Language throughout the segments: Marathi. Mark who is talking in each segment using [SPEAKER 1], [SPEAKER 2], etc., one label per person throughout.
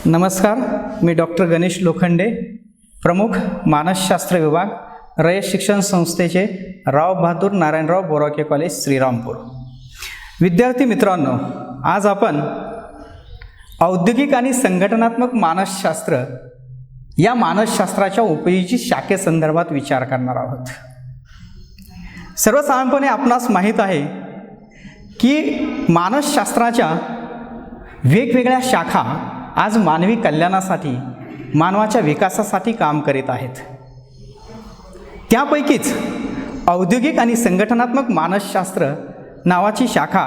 [SPEAKER 1] नमस्कार, मी डॉक्टर गणेश लोखंडे, प्रमुख मानसशास्त्र विभाग, रयत शिक्षण संस्थेचे राव बहादूर नारायणराव बोराके कॉलेज, श्रीरामपूर. विद्यार्थी मित्रांनो, आज आपण औद्योगिक आणि संघटनात्मक मानसशास्त्र या मानसशास्त्राच्या उपयोगी शाखेसंदर्भात विचार करणार आहोत. सर्वसाधारणपणे आपणास माहीत आहे की मानसशास्त्राच्या वेगवेगळ्या शाखा आज मानवी कल्याणासाठी, मानवाच्या विकासासाठी काम करीत आहेत. त्यापैकीच औद्योगिक आणि संघटनात्मक मानसशास्त्र नावाची शाखा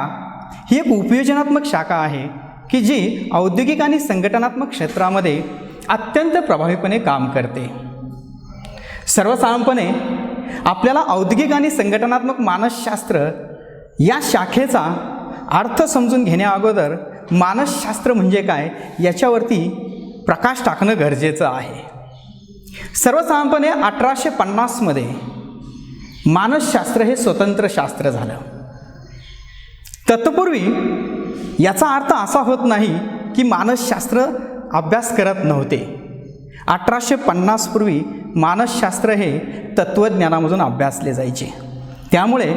[SPEAKER 1] ही एक उपयोजनात्मक शाखा आहे की जी औद्योगिक आणि संघटनात्मक क्षेत्रामध्ये अत्यंत प्रभावीपणे काम करते. सर्वसाधारणपणे आपल्याला औद्योगिक आणि संघटनात्मक मानसशास्त्र या शाखेचा अर्थ समजून घेण्या अगोदर मानसशास्त्र म्हणजे काय याच्यावरती प्रकाश टाकणं गरजेचं आहे. सर्वसाधारणपणे 1850 मानसशास्त्र हे स्वतंत्र शास्त्र झालं. तत्पूर्वी याचा अर्थ असा होत नाही की मानसशास्त्र अभ्यास करत नव्हते. 1850 पूर्वी मानसशास्त्र हे तत्त्वज्ञानामधून अभ्यासले जायचे. त्यामुळे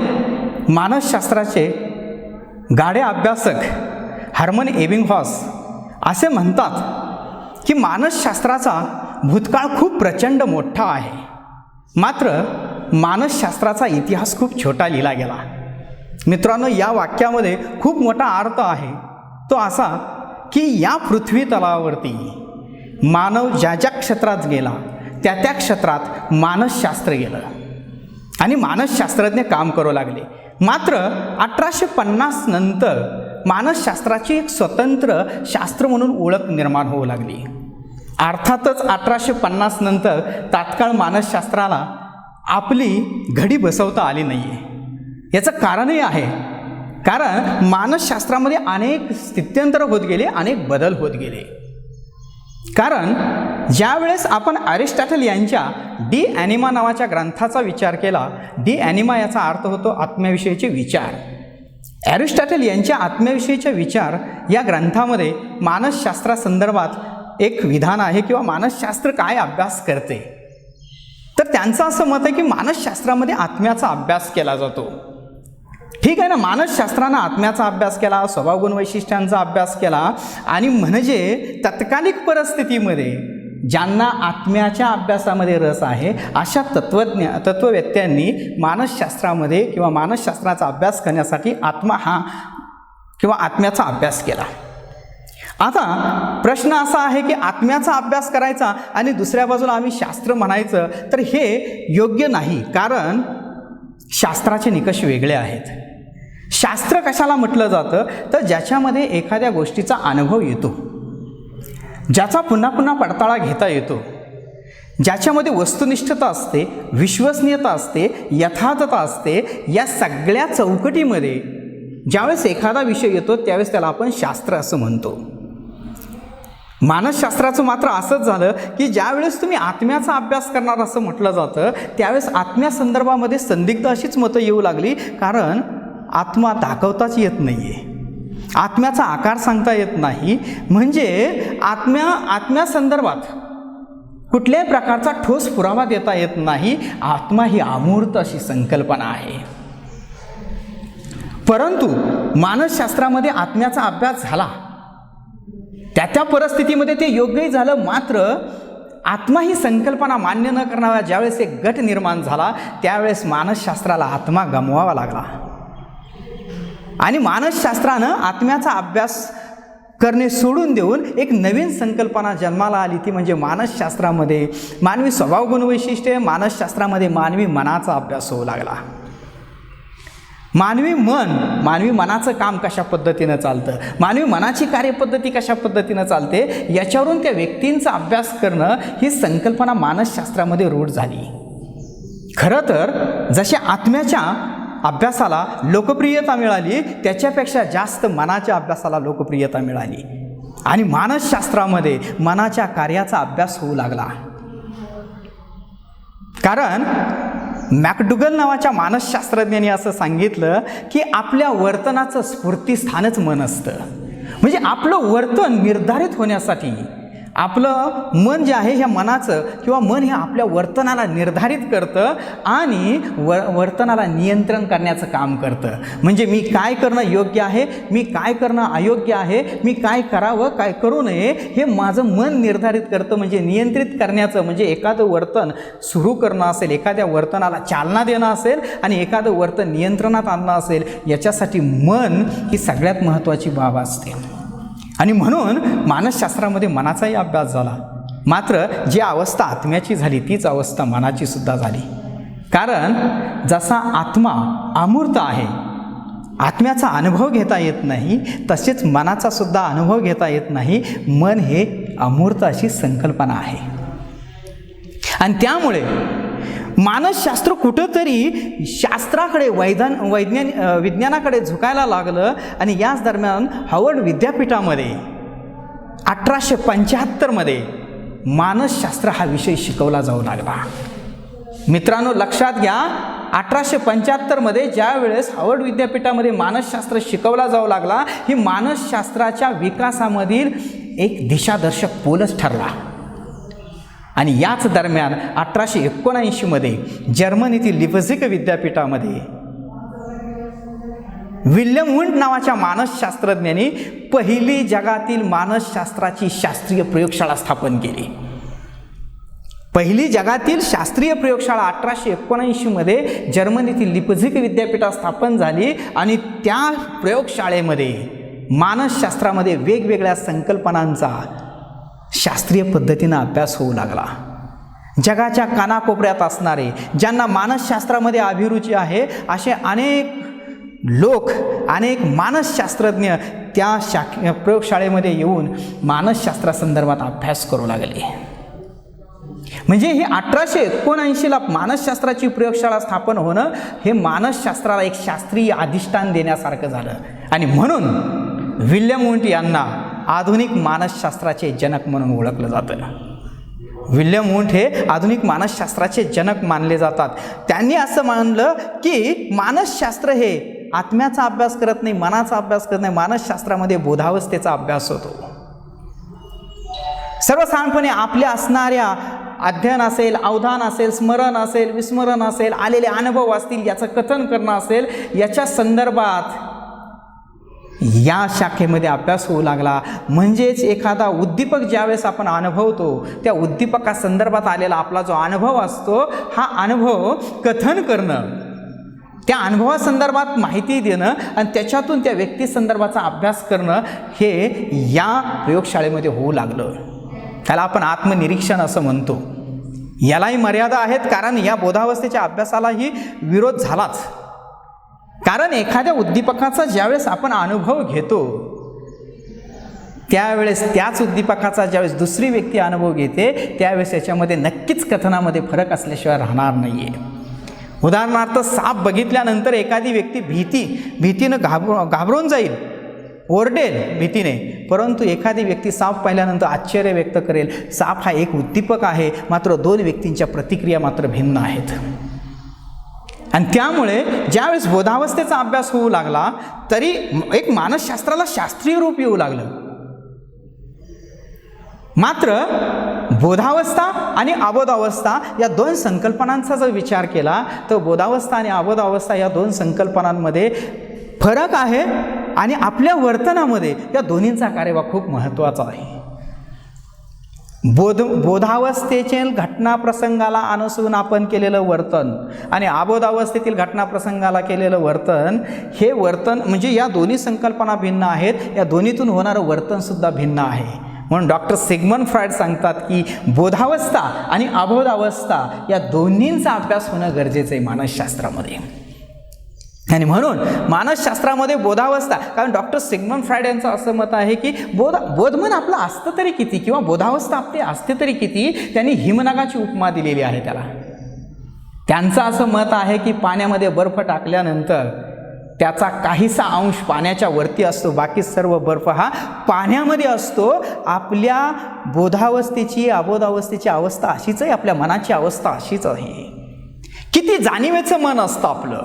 [SPEAKER 1] मानसशास्त्राचे गाढे अभ्यासक हर्मन एबिंगहॉस असे म्हणतात की मानसशास्त्राचा भूतकाळ खूप प्रचंड मोठा आहे, मात्र मानसशास्त्राचा इतिहास खूप छोटा लिहिला गेला. मित्रांनो, या वाक्यामध्ये खूप मोठा अर्थ आहे. तो असा की या पृथ्वी तलावरती मानव ज्या ज्या क्षेत्रात गेला त्या त्या क्षेत्रात मानसशास्त्र गेलं आणि मानसशास्त्रज्ञ काम करू लागले. मात्र 1850 नंतर मानसशास्त्राची एक स्वतंत्र शास्त्र म्हणून ओळख निर्माण होऊ लागली. अर्थातच 1850 नंतर तात्काळ मानसशास्त्राला आपली घडी बसवता आली नाही आहे. याचं कारणही आहे, कारण मानसशास्त्रामध्ये अनेक स्थित्यंतर होत गेले, अनेक बदल होत गेले. कारण ज्यावेळेस आपण अरिस्टॉटल यांच्या डी ॲनिमा नावाच्या ग्रंथाचा विचार केला, डी ॲनिमा याचा अर्थ होतो आत्म्याविषयीचे विचार. अरिस्टॉटल यांच्या आत्म्याविषयीचे विचार या ग्रंथामध्ये मानसशास्त्रासंदर्भात एक विधान आहे किंवा मानसशास्त्र काय अभ्यास करते. तर त्यांचं असं मत आहे की मानसशास्त्रामध्ये आत्म्याचा अभ्यास केला जातो. ठीक आहे ना, मानसशास्त्रानं आत्म्याचा अभ्यास केला, स्वभावगुण वैशिष्ट्यांचा अभ्यास केला आणि म्हणजे तत्कालिक परिस्थितीमध्ये ज्यांना आत्म्याच्या अभ्यासामध्ये रस आहे अशा तत्ववेत्यांनी मानसशास्त्रामध्ये किंवा मानसशास्त्राचा अभ्यास करण्यासाठी आत्म्याचा अभ्यास केला. आता प्रश्न असा आहे की आत्म्याचा अभ्यास करायचा आणि दुसऱ्या बाजूला आम्ही शास्त्र म्हणायचं, तर हे योग्य नाही. कारण शास्त्राचे निकष वेगळे आहेत. शास्त्र कशाला म्हटलं जातं, तर ज्याच्यामध्ये एखाद्या गोष्टीचा अनुभव येतो, ज्याचा पुन्हा पुन्हा पडताळा घेता येतो, ज्याच्यामध्ये वस्तुनिष्ठता असते, विश्वसनीयता असते, यथार्थता असते. या सगळ्या चौकटीमध्ये ज्यावेळेस एखादा विषय येतो त्यावेळेस त्याला आपण शास्त्र असं म्हणतो. मानसशास्त्राचं मात्र असंच झालं की ज्यावेळेस तुम्ही आत्म्याचा अभ्यास करणार असं म्हटलं जातं त्यावेळेस आत्म्यासंदर्भामध्ये संदिग्ध अशीच मतं येऊ लागली. कारण आत्मा दाखवताच येत नाही आहे, आत्म्याचा आकार सांगता येत नाही, म्हणजे आत्म्यासंदर्भात कुठल्याही प्रकारचा ठोस पुरावा देता येत नाही. आत्मा ही अमूर्त अशी संकल्पना आहे. परंतु मानसशास्त्रामध्ये आत्म्याचा अभ्यास झाला, त्या परिस्थितीमध्ये ते योग्यही झालं. मात्र आत्मा ही संकल्पना मान्य न करणारा ज्यावेळेस एक गट निर्माण झाला त्यावेळेस मानसशास्त्राला आत्मा गमवावा लागला आणि मानसशास्त्रानं आत्म्याचा अभ्यास करणे सोडून देऊन एक नवीन संकल्पना जन्माला आली. ती म्हणजे मानसशास्त्रामध्ये मानवी स्वभावगुण वैशिष्ट्ये, मानसशास्त्रामध्ये मानवी मनाचा अभ्यास होऊ लागला. मानवी मनाचं काम कशा पद्धतीनं चालतं, मानवी मनाची कार्यपद्धती कशा पद्धतीनं चालते, याच्यावरून त्या व्यक्तींचा अभ्यास करणं ही संकल्पना मानसशास्त्रामध्ये रूढ झाली. खरं तर जशा आत्म्याच्या अभ्यासाला लोकप्रियता मिळाली त्याच्यापेक्षा जास्त मनाच्या अभ्यासाला लोकप्रियता मिळाली आणि मानसशास्त्रामध्ये मनाच्या कार्याचा अभ्यास होऊ लागला. कारण मॅकडुगल नावाच्या मानसशास्त्रज्ञांनी असं सांगितलं की आपल्या वर्तनाचं स्फूर्तिस्थानच मन असतं. म्हणजे आपलं वर्तन निर्धारित होण्यासाठी आपलं मन जे आहे ह्या मनाचं किंवा मन हे आपल्या वर्तनाला निर्धारित करतं आणि वर्तनाला नियंत्रण करण्याचं काम करतं. म्हणजे मी काय करणं योग्य आहे, मी काय करणं अयोग्य आहे, मी काय करावं काय करू नये हे माझं मन निर्धारित करतं. म्हणजे नियंत्रित करण्याचं, म्हणजे एखादं वर्तन सुरू करणं असेल, एखाद्या वर्तनाला चालना देणं असेल आणि एखादं वर्तन नियंत्रणात आणणं असेल, याच्यासाठी मन ही सगळ्यात महत्त्वाची बाब असते. आणि म्हणून मानसशास्त्रामध्ये मनाचाही अभ्यास झाला. मात्र जी अवस्था आत्म्याची झाली तीच अवस्था मनाची सुद्धा झाली. कारण जसा आत्मा अमूर्त आहे, आत्म्याचा अनुभव घेता येत नाही, तसेच मनाचा सुद्धा अनुभव घेता येत नाही. मन हे अमूर्त अशी संकल्पना आहे. आणि त्यामुळे मानसशास्त्र कुठंतरी शास्त्राकडे विज्ञानाकडे झुकायला लागलं. आणि याच दरम्यान हार्वर्ड विद्यापीठामध्ये 1875 मानसशास्त्र हा विषय शिकवला जाऊ लागला. मित्रांनो लक्षात घ्या, 1875 ज्या वेळेस हार्वर्ड विद्यापीठामध्ये मानसशास्त्र शिकवला जाऊ लागला, ही मानसशास्त्राच्या विकासामधील एक दिशादर्शक पोलच ठरला. आणि याच दरम्यान 1879 जर्मनीतील लिपझिग विद्यापीठामध्ये विल्यम वुंट नावाच्या मानसशास्त्रज्ञांनी पहिली जगातील मानसशास्त्राची शास्त्रीय प्रयोगशाळा स्थापन केली. पहिली जगातील शास्त्रीय प्रयोगशाळा 1879 जर्मनीतील लिपझिग विद्यापीठात स्थापन झाली. आणि त्या प्रयोगशाळेमध्ये मानसशास्त्रामध्ये वेगवेगळ्या संकल्पनांचा शास्त्रीय पद्धतीनं अभ्यास होऊ लागला. जगाच्या कानाकोपऱ्यात असणारे, ज्यांना मानसशास्त्रामध्ये अभिरुची आहे, असे अनेक लोक, अनेक मानसशास्त्रज्ञ त्या प्रयोगशाळेमध्ये येऊन मानसशास्त्रासंदर्भात अभ्यास करू लागले. म्हणजे ही 1879 मानसशास्त्राची प्रयोगशाळा स्थापन होणं हे मानसशास्त्राला एक शास्त्रीय अधिष्ठान देण्यासारखं झालं. आणि म्हणून विल्यम वुंट यांना आधुनिक मानसशास्त्राचे जनक म्हणून ओळखलं जातं. विल्यम वुंट हे आधुनिक मानसशास्त्राचे जनक मानले जातात. त्यांनी असं मानलं की मानसशास्त्र हे आत्म्याचा अभ्यास करत नाही, मनाचा अभ्यास करत नाही. मानसशास्त्रामध्ये बोधावस्थेचा अभ्यास होतो. सर्वसाधारणपणे आपल्या असणाऱ्या अध्ययन असेल, अवधान असेल, स्मरण असेल, विस्मरण असेल, आलेले अनुभव असतील, याचं कथन करणं असेल, याच्या संदर्भात या शाखेमध्ये अभ्यास होऊ लागला. म्हणजेच एखादा उद्दीपक ज्यावेळेस आपण अनुभवतो, त्या उद्दीपकासंदर्भात आलेला आपला जो अनुभव असतो, हा अनुभव कथन करणं, त्या अनुभवासंदर्भात माहिती देणं आणि त्याच्यातून त्या व्यक्तीसंदर्भाचा अभ्यास करणं हे या प्रयोगशाळेमध्ये होऊ लागलं. त्याला आपण आत्मनिरीक्षण असं म्हणतो. यालाही मर्यादा आहेत, कारण या बोधावस्थेच्या अभ्यासालाही विरोध झालाच. कारण एखाद्या उद्दीपकाचा ज्यावेळेस आपण अनुभव घेतो, त्यावेळेस त्याच उद्दीपकाचा ज्यावेळेस दुसरी व्यक्ती अनुभव घेते, त्यावेळेस याच्यामध्ये नक्कीच कथनामध्ये फरक असल्याशिवाय राहणार नाही आहे. उदाहरणार्थ, साप बघितल्यानंतर एखादी व्यक्ती भीतीनं घाबरून जाईल, ओरडेल भीतीने, परंतु एखादी व्यक्ती साप पाहिल्यानंतर आश्चर्य व्यक्त करेल. साप हा एक उद्दीपक आहे, मात्र दोन व्यक्तींच्या प्रतिक्रिया मात्र भिन्न आहेत. आणि त्यामुळे ज्यावेळेस बोधावस्थेचा अभ्यास होऊ लागला, तरी एक मानसशास्त्राला शास्त्रीय रूप येऊ लागलं. मात्र बोधावस्था आणि अबोधावस्था या दोन संकल्पनांचा जर विचार केला, तर बोधावस्था आणि अबोधावस्था या दोन संकल्पनांमध्ये फरक आहे. आणि आपल्या वर्तनामध्ये या दोन्हींचा कार्यभाग खूप महत्त्वाचा आहे. बोधावस्थेतील घटनाप्रसंगाला अनुसरून आपण केलेलं वर्तन आणि अबोधावस्थेतील घटनाप्रसंगाला केलेलं वर्तन, हे वर्तन म्हणजे या दोन्ही संकल्पना भिन्न आहेत. या दोन्हीतून होणारं वर्तनसुद्धा भिन्न आहे. म्हणून डॉक्टर सिगमंड फ्रायड सांगतात की बोधावस्था आणि अबोधावस्था या दोन्हींचा अभ्यास होणं गरजेचं आहे मानसशास्त्रामध्ये. आणि म्हणून मानसशास्त्रामध्ये बोधावस्था, कारण डॉक्टर सिगमंड फ्रायड यांचं असं मत आहे की बोधमन आपलं असतं तरी किती, किंवा बोधावस्था आपली असते तरी किती, त्यांनी हिमनगाची उपमा दिलेली आहे त्याला. त्यांचं असं मत आहे की पाण्यामध्ये बर्फ टाकल्यानंतर त्याचा काहीसा अंश पाण्याच्या वरती असतो, बाकी सर्व बर्फ हा पाण्यामध्ये असतो. आपल्या बोधावस्थेची अबोधावस्थेची अवस्था अशीच आहे, आपल्या मनाची अवस्था अशीच आहे. किती जाणीवेचं मन असतं आपलं,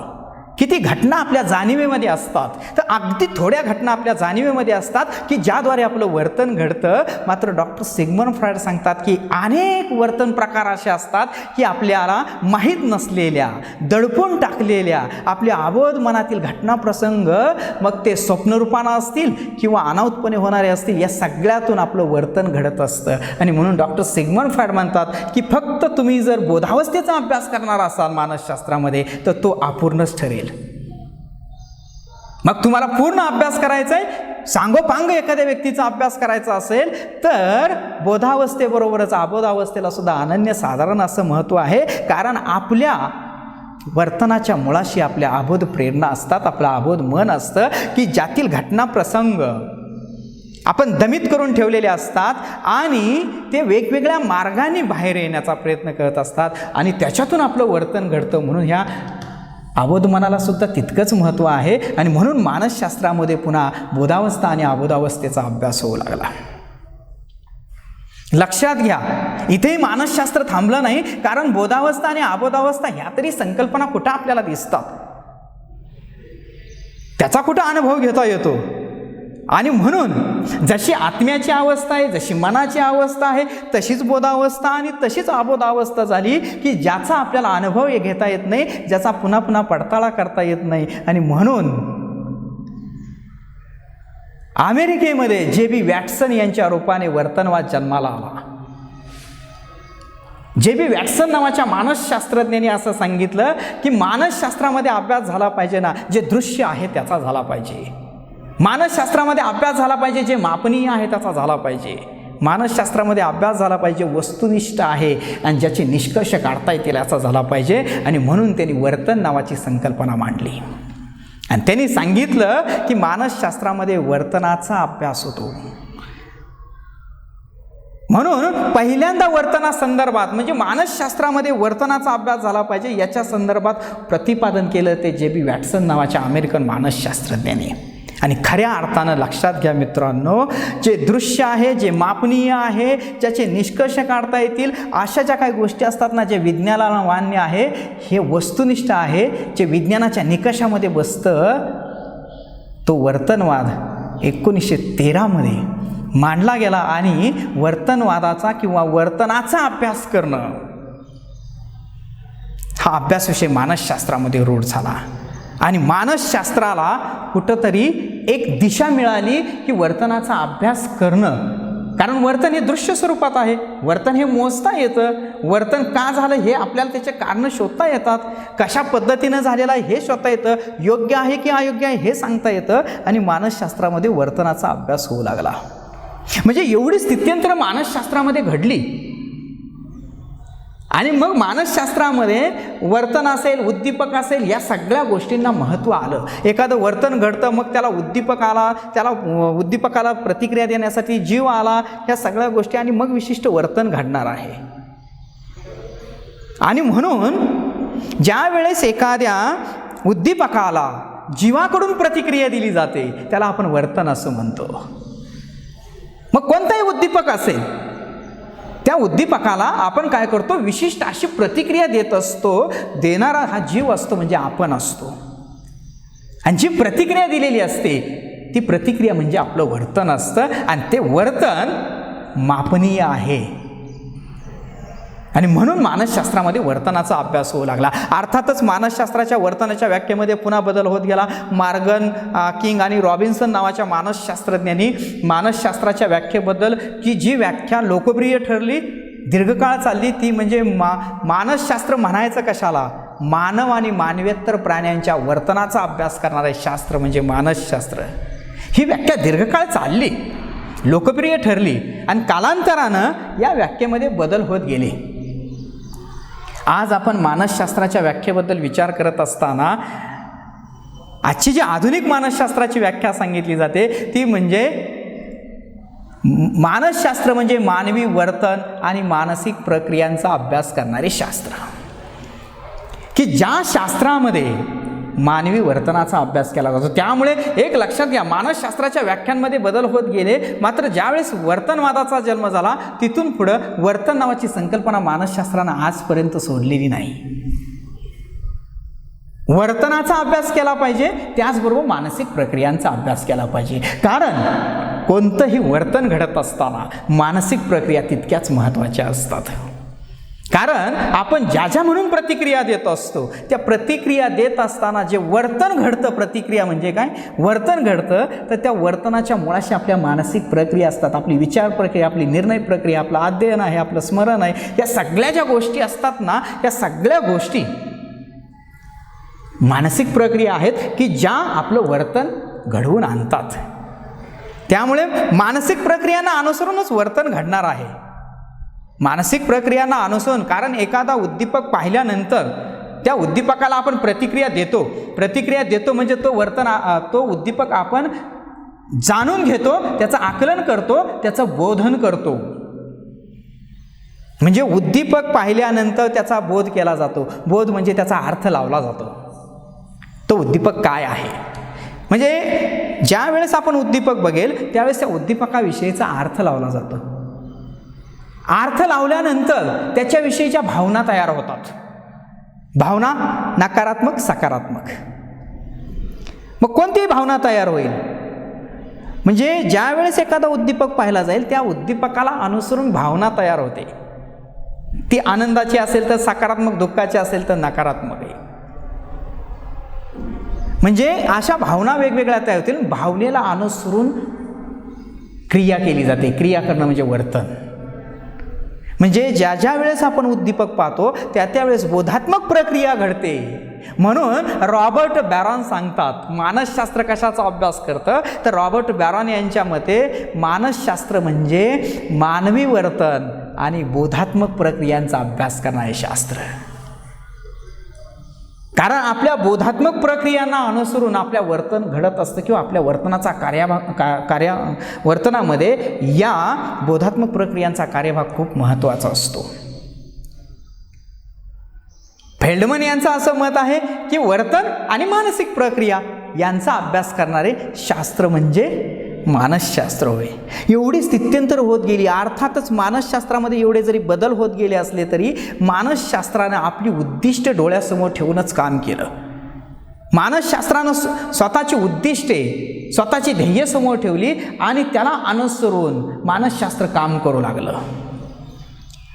[SPEAKER 1] किती घटना आपल्या जाणीवेमध्ये असतात, तर अगदी थोड्या घटना आपल्या जाणीवेमध्ये असतात की ज्याद्वारे आपलं वर्तन घडतं. मात्र डॉक्टर सिग्मंड फ्रायड सांगतात की अनेक वर्तन प्रकार असे असतात की आपल्याला माहीत नसलेल्या, दडपून टाकलेल्या आपल्या अबोध मनातील घटना प्रसंग, मग ते स्वप्नरूपानं असतील किंवा अनाहूतपणे होणारे असतील, या सगळ्यातून आपलं वर्तन घडत असतं. आणि म्हणून डॉक्टर सिग्मंड फ्रायड म्हणतात की फक्त तुम्ही जर बोधावस्थेचा अभ्यास करणार असाल मानसशास्त्रामध्ये तर तो अपूर्णच ठरेल. मग तुम्हाला पूर्ण अभ्यास करायचा आहे, सांगोपांग एखाद्या व्यक्तीचा अभ्यास करायचा असेल तर बोधावस्थेबरोबरच अबोधावस्थेला सुद्धा अनन्यसाधारण असं महत्त्व आहे. कारण आपल्या वर्तनाच्या मुळाशी आपल्या अबोध प्रेरणा असतात, आपलं अबोध मन असतं की ज्यातील घटना प्रसंग आपण दमित करून ठेवलेले असतात आणि ते वेगवेगळ्या मार्गाने बाहेर येण्याचा प्रयत्न करत असतात आणि त्याच्यातून आपलं वर्तन घडतं. म्हणून ह्या अबोध मनाला सुद्धा तितकंच महत्त्व आहे. आणि म्हणून मानसशास्त्रामध्ये पुन्हा बोधावस्था आणि अबोधावस्थेचा अभ्यास होऊ लागला. लक्षात घ्या, इथेही मानसशास्त्र थांबलं नाही, कारण बोधावस्था आणि अबोधावस्था ह्या तरी संकल्पना कुठं आपल्याला दिसतात, त्याचा कुठं अनुभव घेता येतो. आणि म्हणून जशी आत्म्याची अवस्था आहे, जशी मनाची अवस्था आहे, तशीच बोधावस्था आणि तशीच अबोधावस्था झाली की ज्याचा आपल्याला अनुभव घेता येत नाही, ज्याचा पुन्हा पुन्हा पडताळा करता येत नाही. आणि म्हणून अमेरिकेमध्ये जे.बी. वॅटसन यांच्या रूपाने वर्तनवाद जन्माला आला. जे.बी. वॅटसन नावाच्या मानसशास्त्रज्ञांनी असं सांगितलं की मानसशास्त्रामध्ये अभ्यास झाला पाहिजे ना, जे दृश्य आहे त्याचा झाला पाहिजे. मानसशास्त्रामध्ये अभ्यास झाला पाहिजे जे मापनीय आहे त्याचा झाला पाहिजे. मानसशास्त्रामध्ये अभ्यास झाला पाहिजे वस्तुनिष्ठ आहे आणि ज्याचे निष्कर्ष काढता येतील याचा झाला पाहिजे. आणि म्हणून त्यांनी वर्तन नावाची संकल्पना मांडली आणि त्यांनी सांगितलं की मानसशास्त्रामध्ये वर्तनाचा अभ्यास होतो. म्हणून पहिल्यांदा वर्तनासंदर्भात म्हणजे मानसशास्त्रामध्ये वर्तनाचा अभ्यास झाला पाहिजे याच्या संदर्भात प्रतिपादन केलं ते जे.बी. वॅटसन नावाच्या अमेरिकन मानसशास्त्रज्ञांनी. आणि खऱ्या अर्थानं लक्षात घ्या मित्रांनो, जे दृश्य आहे, जे मापनीय आहे, ज्याचे निष्कर्ष काढता येतील, अशा ज्या काही गोष्टी असतात ना, जे विज्ञानाला मान्य आहे, हे वस्तुनिष्ठ आहे, जे विज्ञानाच्या निकषामध्ये बसतं, तो वर्तनवाद 1913 मांडला गेला. आणि वर्तनवादाचा किंवा वर्तनाचा अभ्यास करणं हा अभ्यासविषय मानसशास्त्रामध्ये रूढ झाला. आणि मानसशास्त्राला कुठंतरी एक दिशा मिळाली की वर्तनाचा अभ्यास करणं. कारण वर्तन हे दृश्य स्वरूपात आहे, वर्तन हे मोजता येतं, वर्तन का झालं हे आपल्याला त्याचे कारणं शोधता येतात, कशा पद्धतीनं झालेलं आहे हे शोधता येतं, योग्य आहे की अयोग्य आहे हे सांगता येतं. आणि मानसशास्त्रामध्ये वर्तनाचा अभ्यास होऊ लागला. म्हणजे एवढी स्थित्यंतर मानसशास्त्रामध्ये घडली. आणि मग मानसशास्त्रामध्ये वर्तन असेल, उद्दीपक असेल, या सगळ्या गोष्टींना महत्त्व आलं. एखादं वर्तन घडतं, मग त्याला उद्दीपक आला, त्याला उद्दीपकाला प्रतिक्रिया देण्यासाठी जीव आला, ह्या सगळ्या गोष्टी, आणि मग विशिष्ट वर्तन घडणार आहे. आणि म्हणून ज्या वेळेस एखाद्या उद्दीपकाला जीवाकडून प्रतिक्रिया दिली जाते त्याला आपण वर्तन असं म्हणतो. मग कोणताही उद्दीपक असेल, त्या उद्दीपकाला आपण काय करतो, विशिष्ट अशी प्रतिक्रिया देत असतो. देणारा हा जीव असतो, म्हणजे आपण असतो. आणि जी प्रतिक्रिया दिलेली असते ती प्रतिक्रिया म्हणजे आपलं वर्तन असतं. आणि ते वर्तन मापनीय आहे. आणि म्हणून मानसशास्त्रामध्ये वर्तनाचा अभ्यास होऊ लागला. अर्थातच मानसशास्त्राच्या वर्तनाच्या व्याख्येमध्ये पुन्हा बदल होत गेला. मॉर्गन किंग आणि रॉबिन्सन नावाच्या मानसशास्त्रज्ञांनी मानसशास्त्राच्या व्याख्येबद्दल की जी व्याख्या लोकप्रिय ठरली, दीर्घकाळ चालली, ती म्हणजे मानसशास्त्र म्हणायचं कशाला, मानव आणि मानवेतर प्राण्यांच्या वर्तनाचा अभ्यास करणारे शास्त्र म्हणजे मानसशास्त्र, ही व्याख्या दीर्घकाळ चालली, लोकप्रिय ठरली. आणि कालांतरानं या व्याख्येमध्ये बदल होत गेले. आज आपण मानसशास्त्राच्या व्याख्येबद्दल विचार करत असताना आजची जी आधुनिक मानसशास्त्राची व्याख्या सांगितली जाते ती म्हणजे मानसशास्त्र म्हणजे मानवी वर्तन आणि मानसिक प्रक्रियांचा अभ्यास करणारे शास्त्र, की ज्या शास्त्रामध्ये मानवी वर्तनाचा अभ्यास केला जातो. त्यामुळे एक लक्षात घ्या, मानसशास्त्राच्या व्याख्यांमध्ये बदल होत गेले, मात्र ज्यावेळेस वर्तनवादाचा जन्म झाला तिथून पुढं वर्तन नावाची संकल्पना मानसशास्त्रानं आजपर्यंत सोडलेली नाही. वर्तनाचा अभ्यास केला पाहिजे, त्याचबरोबर मानसिक प्रक्रियांचा अभ्यास केला पाहिजे. कारण कोणतंही वर्तन घडत असताना मानसिक प्रक्रिया तितक्याच महत्त्वाच्या असतात. कारण आपण ज्या म्हणून प्रतिक्रिया देत असतो, त्या प्रतिक्रिया देत असताना जे वर्तन घडतं, प्रतिक्रिया म्हणजे काय, वर्तन घडतं, तर त्या वर्तनाच्या मुळाशी आपल्या मानसिक प्रक्रिया असतात. आपली विचार प्रक्रिया, आपली निर्णय प्रक्रिया, आपलं अध्ययन आहे, आपलं स्मरण आहे, या सगळ्या ज्या गोष्टी असतात ना, या सगळ्या गोष्टी मानसिक प्रक्रिया आहेत की ज्या आपलं वर्तन घडवून आणतात. त्यामुळे मानसिक प्रक्रियांना अनुसरूनच वर्तन घडणार आहे. मानसिक प्रक्रियांना अनुसरून, कारण एखादा उद्दीपक पाहिल्यानंतर त्या उद्दीपकाला आपण प्रतिक्रिया देतो म्हणजे तो उद्दीपक आपण जाणून घेतो, त्याचं आकलन करतो, त्याचं बोधन करतो. म्हणजे उद्दीपक पाहिल्यानंतर त्याचा बोध केला जातो. बोध म्हणजे त्याचा अर्थ लावला जातो. तो उद्दीपक काय आहे, म्हणजे ज्या वेळेस आपण उद्दीपक बघेल त्यावेळेस त्या उद्दीपकाविषयीचा अर्थ लावला जातो. अर्थ लावल्यानंतर त्याच्याविषयीच्या भावना तयार होतात. भावना नकारात्मक, सकारात्मक. मग कोणतीही भावना तयार होईल, म्हणजे ज्या वेळेस एखादा उद्दीपक पाहिला जाईल त्या उद्दीपकाला अनुसरून भावना तयार होते. ती आनंदाची असेल तर सकारात्मक, दुःखाची असेल तर नकारात्मक आहे. म्हणजे अशा भावना वेगवेगळ्या तयार होतील. भावनेला अनुसरून क्रिया केली जाते. क्रिया करणं म्हणजे वर्तन. म्हणजे ज्या वेळेस आपण उद्दीपक पाहतो त्या वेळेस बोधात्मक प्रक्रिया घडते. म्हणून रॉबर्ट बॅरॉन सांगतात, मानसशास्त्र कशाचा अभ्यास करतं, तर रॉबर्ट बॅरॉन यांच्या मते मानसशास्त्र म्हणजे मानवी वर्तन आणि बोधात्मक प्रक्रियांचा अभ्यास करणारे शास्त्र. कारण आपल्या बोधात्मक प्रक्रियांना अनुसरून आपल्या वर्तन घडत असतं किंवा आपल्या वर्तनाचा वर्तनामध्ये या बोधात्मक प्रक्रियांचा कार्यभाग खूप महत्त्वाचा असतो. फेल्डमन यांचं असं मत आहे की वर्तन आणि मानसिक प्रक्रिया यांचा अभ्यास करणारे शास्त्र म्हणजे मानसशास्त्र होय. एवढी स्थित्यंतर होत गेली. अर्थातच मानसशास्त्रामध्ये एवढे जरी बदल होत गेले असले तरी मानसशास्त्रानं आपली उद्दिष्ट डोळ्यासमोर ठेवूनच काम केलं. मानसशास्त्रानं स्वतःची उद्दिष्टे, स्वतःची ध्येय समोर ठेवली आणि त्याला अनुसरून मानसशास्त्र काम करू लागलं.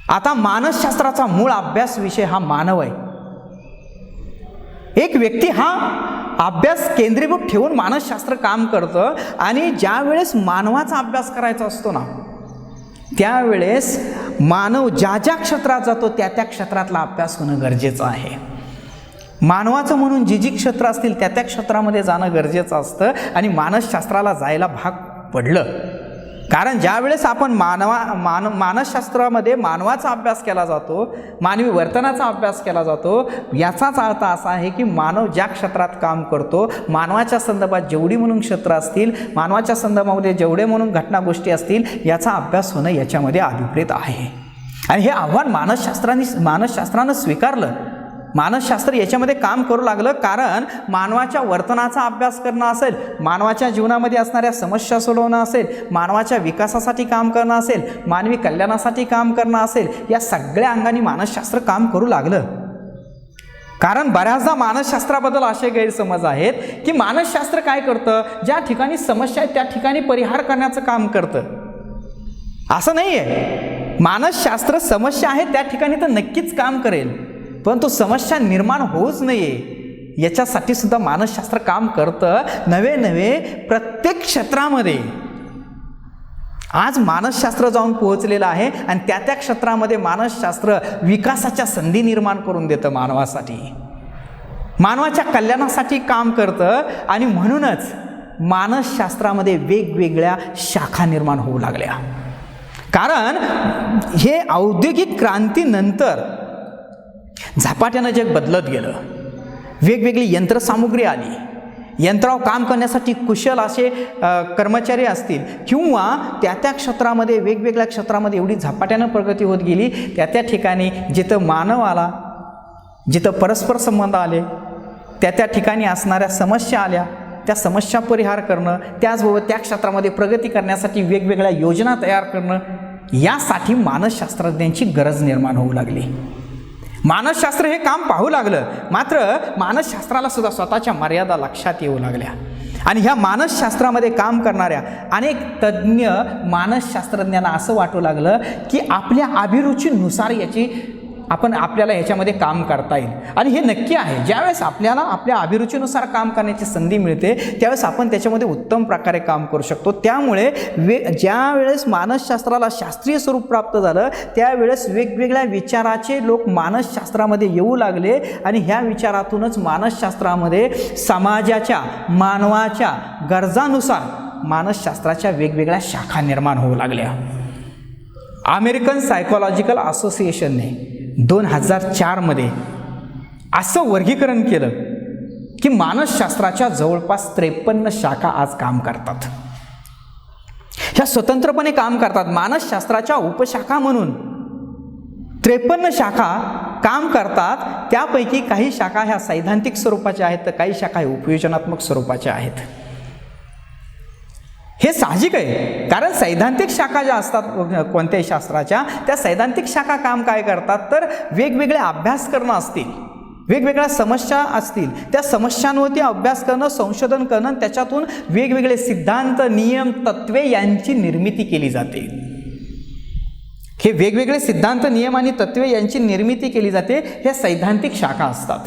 [SPEAKER 1] आता मानसशास्त्राचा मूळ अभ्यास विषय हा मानव आहे. एक व्यक्ती हा अभ्यास केंद्रीभूत ठेवून मानसशास्त्र काम करतं आणि ज्या वेळेस मानवाचा अभ्यास करायचा असतो ना, त्यावेळेस मानव ज्या क्षेत्रात जातो त्या क्षेत्रातला अभ्यास होणं गरजेचं आहे. मानवाचं म्हणून जी क्षेत्र असतील त्या क्षेत्रामध्ये जाणं गरजेचं असतं आणि मानसशास्त्राला जायला भाग पडलं. कारण ज्या वेळेस आपण मानसशास्त्रामध्ये मानवाचा अभ्यास केला जातो, मानवी वर्तनाचा अभ्यास केला जातो, याचाच अर्थ असा आहे की मानव ज्या क्षेत्रात काम करतो, मानवाच्या संदर्भात जेवढी म्हणून क्षेत्र असतील, मानवाच्या संदर्भामध्ये जेवढे म्हणून घटना गोष्टी असतील, याचा अभ्यास होणं याच्यामध्ये अभिप्रेत आहे. आणि हे आव्हान मानसशास्त्रानं स्वीकारलं. मानसशास्त्र याच्यामध्ये काम करू लागलं. कारण मानवाच्या वर्तनाचा अभ्यास करणं असेल, मानवाच्या जीवनामध्ये असणाऱ्या समस्या सोडवणं असेल, मानवाच्या विकासासाठी काम करणं असेल, मानवी कल्याणासाठी काम करणं असेल, या सगळ्या अंगाने मानसशास्त्र काम करू लागलं. कारण बऱ्याचदा मानसशास्त्राबद्दल असे गैरसमज आहेत की मानसशास्त्र काय करतं, ज्या ठिकाणी समस्या आहे त्या ठिकाणी परिहार करण्याचं काम करतं. असं नाही आहे. मानसशास्त्र समस्या आहे त्या ठिकाणी तर नक्कीच काम करेल, परंतु समस्या निर्माण होऊच नये याच्यासाठी सुद्धा मानसशास्त्र काम करतं. नवे प्रत्येक क्षेत्रामध्ये आज मानसशास्त्र जाऊन पोहोचलेलं आहे आणि त्या क्षेत्रामध्ये मानसशास्त्र विकासाच्या संधी निर्माण करून देतं मानवासाठी, मानवाच्या कल्याणासाठी काम करतं. आणि म्हणूनच मानसशास्त्रामध्ये वेगवेगळ्या शाखा निर्माण होऊ लागल्या. कारण हे औद्योगिक क्रांतीनंतर झपाट्यानं जग बदलत गेलं. वेगवेगळी यंत्रसामुग्री आली. यंत्रावर काम करण्यासाठी कुशल असे कर्मचारी असतील किंवा त्या क्षेत्रामध्ये वेगवेगळ्या क्षेत्रामध्ये एवढी झपाट्यानं प्रगती होत गेली. त्या ठिकाणी जिथं मानव आला, जिथं परस्पर संबंध आले, त्या ठिकाणी असणाऱ्या समस्या आल्या, त्या समस्या परिहार करणं, त्याचबरोबर त्या क्षेत्रामध्ये प्रगती करण्यासाठी वेगवेगळ्या योजना तयार करणं, यासाठी मानसशास्त्रज्ञांची गरज निर्माण होऊ लागली. मानसशास्त्र हे काम पाहू लागलं, मात्र मानसशास्त्राला सुद्धा स्वतःच्या मर्यादा लक्षात येऊ लागल्या आणि ह्या मानसशास्त्रामध्ये काम करणाऱ्या अनेक तज्ज्ञ मानसशास्त्रज्ञांना असं वाटू लागलं की आपल्या अभिरुचीनुसार आपल्याला ह्याच्यामध्ये काम करता येईल आणि हे नक्की आहे. ज्यावेळेस आपल्याला आपल्या अभिरुचीनुसार काम करण्याची संधी मिळते त्यावेळेस आपण त्याच्यामध्ये उत्तम प्रकारे काम करू शकतो. त्यामुळे ज्यावेळेस मानसशास्त्राला शास्त्रीय स्वरूप प्राप्त झालं त्यावेळेस वेगवेगळ्या विचाराचे लोक मानसशास्त्रामध्ये येऊ लागले आणि ह्या विचारातूनच मानसशास्त्रामध्ये समाजाच्या मानवाच्या गरजानुसार मानसशास्त्राच्या वेगवेगळ्या शाखा निर्माण होऊ लागल्या. अमेरिकन सायकोलॉजिकल असोसिएशनने 2004 असं वर्गीकरण केलं की मानसशास्त्राच्या जवळपास 53 शाखा आज काम करतात. ह्या स्वतंत्रपणे काम करतात. मानसशास्त्राच्या उपशाखा म्हणून 53 शाखा काम करतात. त्यापैकी काही शाखा ह्या सैद्धांतिक स्वरूपाच्या आहेत तर काही शाखा ह्या उपयोजनात्मक स्वरूपाच्या आहेत. हे साहजिक आहे, कारण सैद्धांतिक शाखा ज्या असतात कोणत्याही शास्त्राच्या, त्या सैद्धांतिक शाखा काम काय करतात तर वेगवेगळे अभ्यास करणं असतील, वेगवेगळ्या समस्या असतील, त्या समस्यांवरती अभ्यास करणं, संशोधन करणं, त्याच्यातून वेगवेगळे सिद्धांत, नियम, तत्त्वे यांची निर्मिती केली जाते. हे वेगवेगळे सिद्धांत, नियम आणि तत्त्वे यांची निर्मिती केली जाते. ह्या सैद्धांतिक शाखा असतात.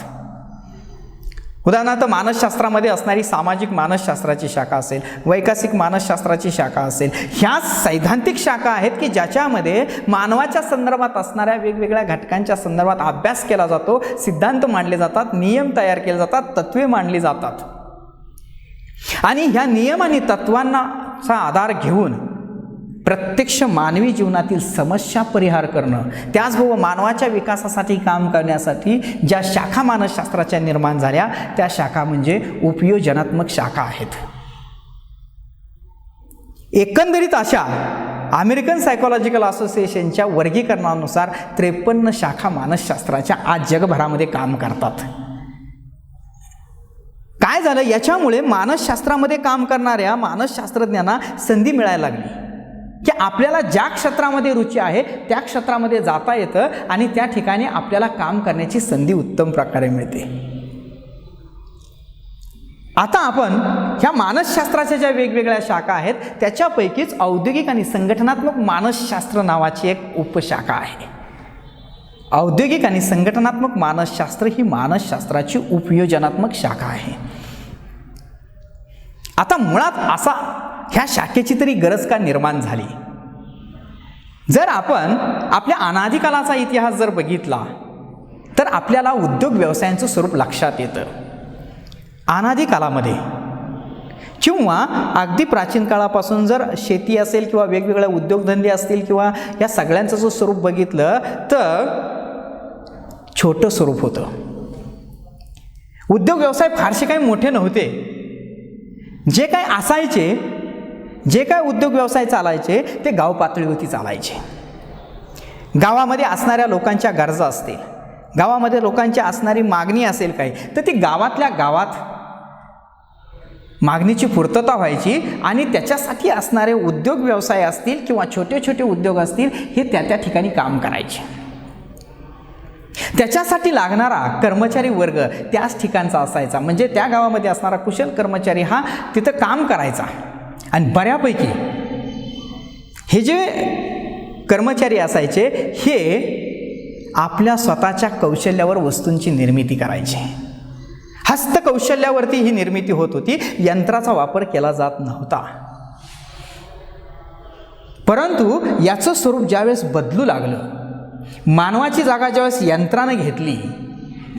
[SPEAKER 1] उदाहरणार्थ मानसशास्त्रामध्ये असणारी सामाजिक मानसशास्त्राची शाखा असेल, वैकासिक मानसशास्त्राची शाखा असेल, ह्या सैद्धांतिक शाखा आहेत की ज्याच्यामध्ये मानवाच्या संदर्भात असणाऱ्या वेगवेगळ्या घटकांच्या संदर्भात अभ्यास केला जातो, सिद्धांत मांडले जातात, नियम तयार केले जातात, तत्त्वे मांडली जातात आणि ह्या नियम आणि तत्त्वांचा आधार घेऊन प्रत्यक्ष मानवी जीवनातील समस्या परिहार करणं, त्याचबरोबर मानवाच्या विकासासाठी काम करण्यासाठी ज्या शाखा मानसशास्त्राच्या निर्माण झाल्या त्या शाखा म्हणजे उपयोजनात्मक शाखा आहेत. एकंदरीत अशा अमेरिकन सायकोलॉजिकल असोसिएशनच्या वर्गीकरणानुसार 53 शाखा मानसशास्त्राच्या आज जगभरामध्ये काम करतात. काय झालं, याच्यामुळे मानसशास्त्रामध्ये काम करणाऱ्या मानसशास्त्रज्ञांना संधी मिळायला लागली की आपल्याला ज्या क्षेत्रामध्ये रुची आहे त्या क्षेत्रामध्ये जाता येतं आणि त्या ठिकाणी आपल्याला काम करण्याची संधी उत्तम प्रकारे मिळते. आता आपण ह्या मानसशास्त्राच्या ज्या वेगवेगळ्या शाखा आहेत त्याच्यापैकीच औद्योगिक आणि संघटनात्मक मानसशास्त्र नावाची एक उपशाखा आहे. औद्योगिक आणि संघटनात्मक मानसशास्त्र ही मानसशास्त्राची उपयोजनात्मक शाखा आहे. आता मुळात असा ह्या शाखेची तरी गरज का निर्माण झाली? जर आपण आपल्या अनादिकालाचा इतिहास जर बघितला तर आपल्याला उद्योग व्यवसायांचं स्वरूप लक्षात येतं. अनादिकालामध्ये किंवा अगदी प्राचीन काळापासून जर शेती असेल किंवा वेगवेगळे उद्योगधंदे असतील किंवा या सगळ्यांचं जर स्वरूप बघितलं तर छोटं स्वरूप होतं. उद्योग व्यवसाय फारसे काही मोठे नव्हते. जे काय असायचे, जे काय उद्योग व्यवसाय चालायचे ते गाव पातळीवरती चालायचे. गावामध्ये असणाऱ्या लोकांच्या गरजा असतील, गावामध्ये लोकांची असणारी मागणी असेल काही, तर ती गावातल्या गावात मागणीची पूर्तता व्हायची आणि त्याच्यासाठी असणारे उद्योग व्यवसाय असतील किंवा छोटे छोटे उद्योग असतील हे त्या ठिकाणी काम करायचे. त्याच्यासाठी लागणारा कर्मचारी वर्ग त्याच ठिकाणचा असायचा. म्हणजे त्या गावामध्ये असणारा कुशल कर्मचारी हा तिथं काम करायचा आणि बऱ्यापैकी हे जे कर्मचारी असायचे हे आपल्या स्वतःच्या कौशल्यावर वस्तूंची निर्मिती करायचे. हस्तकौशल्यावरती ही निर्मिती होत होती. यंत्राचा वापर केला जात नव्हता. परंतु याचं स्वरूप ज्यावेळेस बदलू लागलं, मानवाची जागा ज्यावेळेस यंत्रानं घेतली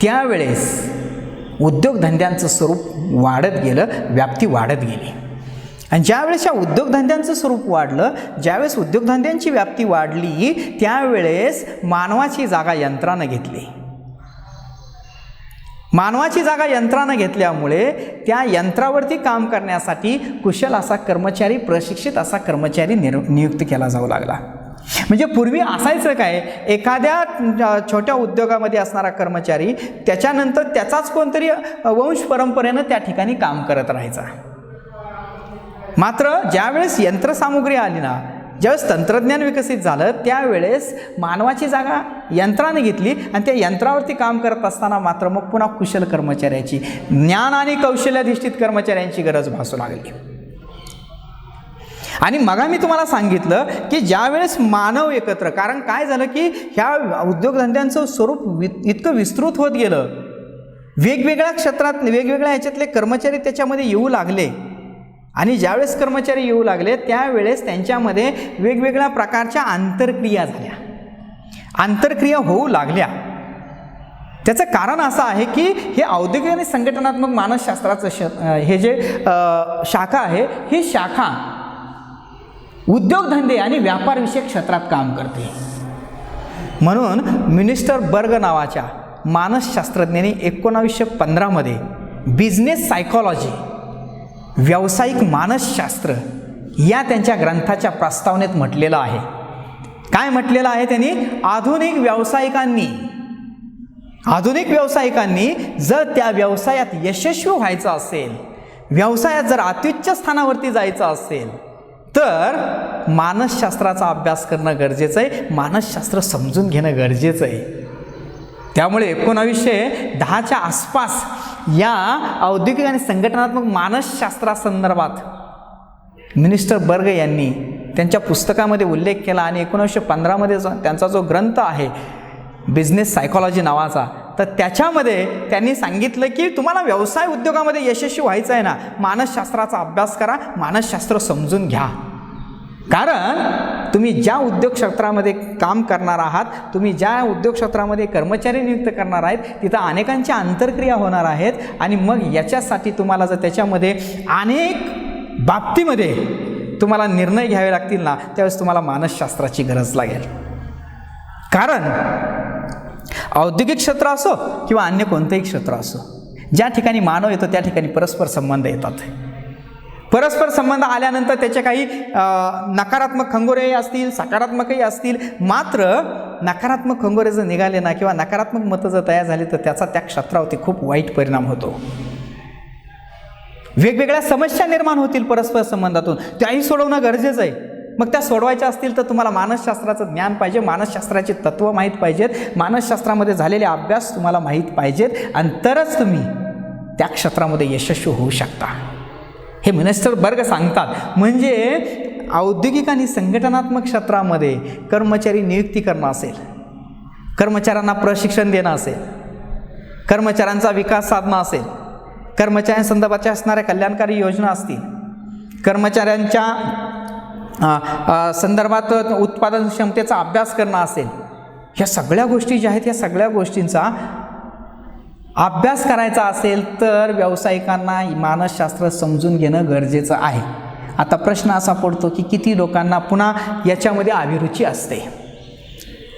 [SPEAKER 1] त्यावेळेस उद्योगधंद्यांचं स्वरूप वाढत गेलं, व्याप्ती वाढत गेली. आणि ज्यावेळेस या उद्योगधंद्यांचं स्वरूप वाढलं, ज्यावेळेस उद्योगधंद्यांची व्याप्ती वाढली त्यावेळेस मानवाची जागा यंत्रानं घेतली. मानवाची जागा यंत्रानं घेतल्यामुळे त्या यंत्रावरती काम करण्यासाठी कुशल असा कर्मचारी, प्रशिक्षित असा कर्मचारी नियुक्त केला जाऊ लागला. म्हणजे पूर्वी असायचं काय, एखाद्या छोट्या उद्योगामध्ये असणारा कर्मचारी त्याच्यानंतर त्याचाच कोणतरी वंश परंपरेनं त्या ठिकाणी काम करत राहायचा. मात्र ज्यावेळेस यंत्रसामुग्री आली ना, ज्यावेळेस तंत्रज्ञान विकसित झालं त्यावेळेस मानवाची जागा यंत्राने घेतली आणि त्या यंत्रावरती काम करत असताना मात्र मग पुन्हा कुशल कर्मचाऱ्याची, ज्ञान आणि कौशल्याधिष्ठित कर्मचाऱ्यांची गरज भासू लागली. आणि मग मी तुम्हाला सांगितलं की ज्यावेळेस मानव एकत्र, कारण काय झालं की ह्या उद्योगधंद्यांचं स्वरूप इतकं विस्तृत होत गेलं, वेगवेगळ्या क्षेत्रात वेगवेगळ्या ह्याच्यातले कर्मचारी त्याच्यामध्ये येऊ लागले. आणि ज्यावेळेस कर्मचारी येऊ लागले त्यावेळेस त्यांच्यामध्ये वेगवेगळ्या प्रकारच्या आंतरक्रिया झाल्या, आंतरक्रिया होऊ लागल्या. त्याचं कारण असं आहे की हे औद्योगिक आणि संघटनात्मक मानसशास्त्राचं हे जे शाखा आहे, ही शाखा उद्योगधंदे आणि व्यापारविषयक क्षेत्रात काम करते. म्हणून मिनिस्टर बर्ग नावाच्या मानसशास्त्रज्ञांनी 1915 बिझनेस सायकॉलॉजी, व्यावसायिक मानसशास्त्र या त्यांच्या ग्रंथाच्या प्रस्तावनेत म्हटलेलं आहे. काय म्हटलेलं आहे त्यांनी? आधुनिक व्यावसायिकांनी जर त्या व्यवसायात यशस्वी व्हायचं असेल, व्यवसायात जर अत्युच्च स्थानावरती जायचं असेल तर मानसशास्त्राचा अभ्यास करणं गरजेचं आहे, मानसशास्त्र समजून घेणं गरजेचं आहे. त्यामुळे 1910च्या आसपास या औद्योगिक आणि संघटनात्मक मानसशास्त्रासंदर्भात मिनिस्टर बर्ग यांनी त्यांच्या पुस्तकामध्ये उल्लेख केला. आणि 1915 त्यांचा जो ग्रंथ आहे बिझनेस सायकॉलॉजी नावाचा, तर त्याच्यामध्ये त्यांनी सांगितलं की तुम्हाला व्यवसाय उद्योगामध्ये यशस्वी व्हायचं आहे ना, मानसशास्त्राचा अभ्यास करा, मानसशास्त्र समजून घ्या. कारण तुम्ही ज्या उद्योग क्षेत्रामध्ये काम करणार आहात, तुम्ही ज्या उद्योग क्षेत्रामध्ये कर्मचारी नियुक्त करणार आहेत, तिथं अनेकांच्या आंतरक्रिया होणार आहेत. आणि मग याच्यासाठी तुम्हाला जर त्याच्यामध्ये अनेक बाबतीमध्ये तुम्हाला निर्णय घ्यावे लागतील ना, त्यावेळेस तुम्हाला मानसशास्त्राची गरज लागेल. कारण औद्योगिक क्षेत्र असो किंवा अन्य कोणतंही क्षेत्र असो, ज्या ठिकाणी मानव येतो त्या ठिकाणी परस्पर संबंध येतात. परस्पर संबंध आल्यानंतर त्याचे काही नकारात्मक खंगोरेही असतील, सकारात्मकही असतील. मात्र नकारात्मक खंगोरे जर निघाले ना किंवा नकारात्मक मतं जर तयार झाली तर त्याचा त्या क्षेत्रावरती खूप वाईट परिणाम होतो. वेगवेगळ्या समस्या निर्माण होतील परस्पर संबंधातून, त्याही सोडवणं गरजेचं आहे. मग त्या सोडवायच्या असतील तर तुम्हाला मानसशास्त्राचं ज्ञान पाहिजे, मानसशास्त्राची तत्त्व माहीत पाहिजेत, मानसशास्त्रामध्ये झालेले अभ्यास तुम्हाला माहीत पाहिजेत, आणि तरच तुम्ही त्या क्षेत्रामध्ये यशस्वी होऊ शकता. हे मिनिस्टर बर्ग सांगतात. म्हणजे औद्योगिक आणि संघटनात्मक क्षेत्रामध्ये कर्मचारी नियुक्ती करणं असेल, कर्मचाऱ्यांना प्रशिक्षण देणं असेल, कर्मचाऱ्यांचा विकास साधणं असेल, कर्मचाऱ्यांसंदर्भाच्या असणाऱ्या कल्याणकारी योजना असतील, कर्मचाऱ्यांच्या संदर्भात उत्पादन क्षमतेचा अभ्यास करणं असेल, ह्या सगळ्या गोष्टी ज्या आहेत, ह्या सगळ्या गोष्टींचा अभ्यास करायचा असेल तर व्यावसायिकांना मानसशास्त्र समजून घेणं गरजेचं आहे. आता प्रश्न असा पडतो की किती लोकांना पुन्हा याच्यामध्ये अभिरुची असते.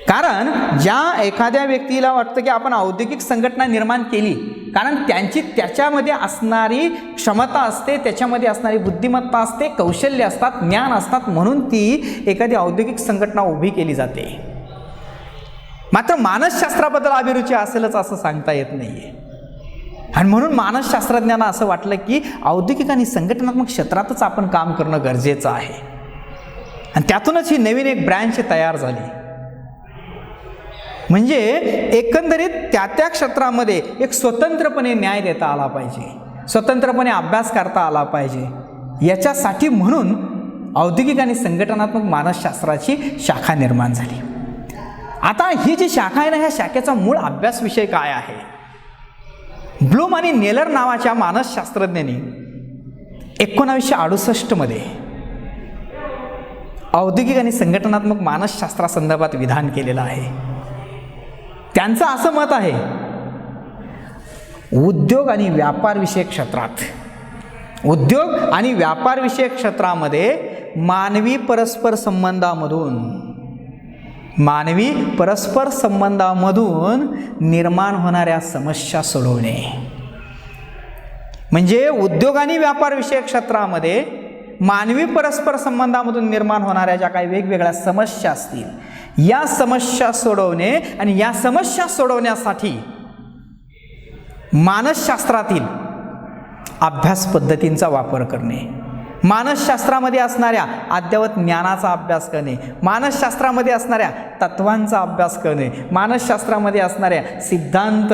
[SPEAKER 1] कारण ज्या एखाद्या व्यक्तीला वाटतं की आपण औद्योगिक संघटना निर्माण केली, कारण त्याच्यामध्ये असणारी क्षमता असते, त्याच्यामध्ये असणारी बुद्धिमत्ता असते, कौशल्य असतात, ज्ञान असतात, म्हणून ती एखादी औद्योगिक संघटना उभी केली जाते. मात्र मानसशास्त्राबद्दल अभिरुची असेलच असं सांगता येत नाही आहे. आणि म्हणून मानसशास्त्रज्ञांना असं वाटलं की औद्योगिक आणि संघटनात्मक क्षेत्रातच आपण काम करणं गरजेचं आहे. आणि त्यातूनच ही नवीन एक ब्रँच तयार झाली. म्हणजे एकंदरीत त्या क्षेत्रामध्ये एक स्वतंत्रपणे न्याय देता आला पाहिजे, स्वतंत्रपणे अभ्यास करता आला पाहिजे. याच्यासाठी म्हणून औद्योगिक आणि संघटनात्मक मानसशास्त्राची शाखा निर्माण झाली. आता ही जी शाखा आहे ना, ह्या शाखेचा मूळ अभ्यास विषय काय आहे? ब्लूम आणि नेलर नावाच्या मानसशास्त्रज्ञांनी 1968 औद्योगिक आणि संघटनात्मक मानसशास्त्रासंदर्भात विधान केलेलं आहे. त्यांचं असं मत आहे, उद्योग आणि व्यापार विषयक क्षेत्रामध्ये मानवी परस्पर संबंधामधून निर्माण होणाऱ्या समस्या सोडवणे. म्हणजे उद्योग आणि व्यापार विषयक क्षेत्रामध्ये मानवी परस्पर संबंधामधून निर्माण होणाऱ्या ज्या काही वेगवेगळ्या समस्या असतील, या समस्या सोडवणे आणि या समस्या सोडवण्यासाठी मानसशास्त्रातील अभ्यास पद्धतींचा वापर करणे. मानसशास्त्रामध्ये असणाऱ्या अद्ययावत ज्ञानाचा अभ्यास करणे, मानसशास्त्रामध्ये असणाऱ्या तत्वांचा अभ्यास करणे, मानसशास्त्रामध्ये असणाऱ्या सिद्धांत,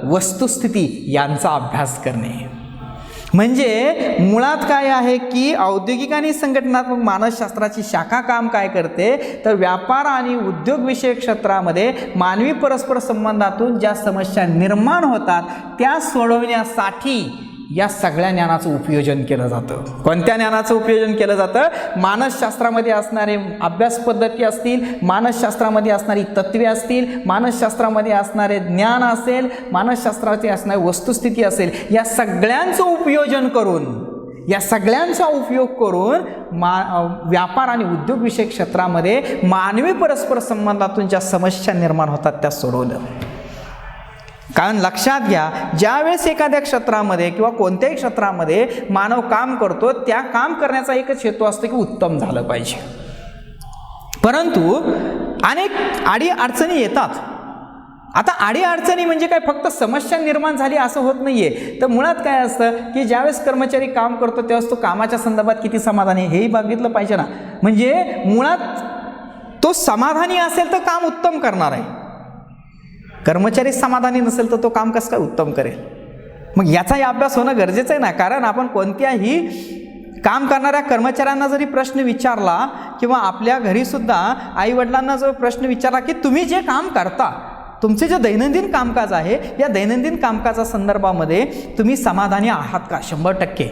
[SPEAKER 1] वस्तुस्थिती यांचा अभ्यास करणे. म्हणजे मुळात काय आहे की औद्योगिक आणि संघटनात्मक मानसशास्त्राची शाखा काम काय करते, तर व्यापार आणि उद्योग विषयक क्षेत्रामध्ये मानवी परस्पर संबंधातून ज्या समस्या निर्माण होतात त्या सोडवण्यासाठी या सगळ्या ज्ञानाचं उपयोजन केलं जातं. कोणत्या ज्ञानाचं उपयोजन केलं जातं? मानसशास्त्रामध्ये असणारे अभ्यास पद्धती असतील, मानसशास्त्रामध्ये असणारी तत्वे असतील, मानसशास्त्रामध्ये असणारे ज्ञान असेल, मानसशास्त्राची असणारी वस्तुस्थिती असेल, या सगळ्यांचं उपयोजन करून, या सगळ्यांचा उपयोग करून व्यापार आणि उद्योग विषयक क्षेत्रामध्ये मानवी परस्पर संबंधातून ज्या समस्या निर्माण होतात त्या सोडवलं. कारण लक्षात घ्या, ज्यावेळेस एखाद्या क्षेत्रामध्ये किंवा कोणत्याही क्षेत्रामध्ये मानव काम करतो, त्या काम करण्याचा एकच हेतू असतो की उत्तम झालं पाहिजे. परंतु अनेक अडीअडचणी येतात. आता अडीअडचणी म्हणजे काय, फक्त समस्या निर्माण झाली असं होत नाहीये. तर मुळात काय असतं की ज्यावेळेस कर्मचारी काम करतो त्यावेळेस तो कामाच्या संदर्भात किती समाधानी हेही बघितलं पाहिजे ना. म्हणजे मुळात तो समाधानी असेल तर काम उत्तम करणार आहे, कर्मचारी समाधानी नसेल तर तो काम कसं काय उत्तम करेल. मग याचाही अभ्यास होणं गरजेचं आहे ना. कारण आपण कोणत्याही काम करणाऱ्या कर्मचाऱ्यांना जरी प्रश्न विचारला किंवा आपल्या घरीसुद्धा आईवडिलांना जो प्रश्न विचारला की तुम्ही जे काम करता, तुमचे जे दैनंदिन कामकाज आहे, या दैनंदिन कामकाजा संदर्भामध्ये तुम्ही समाधानी आहात का? 100%.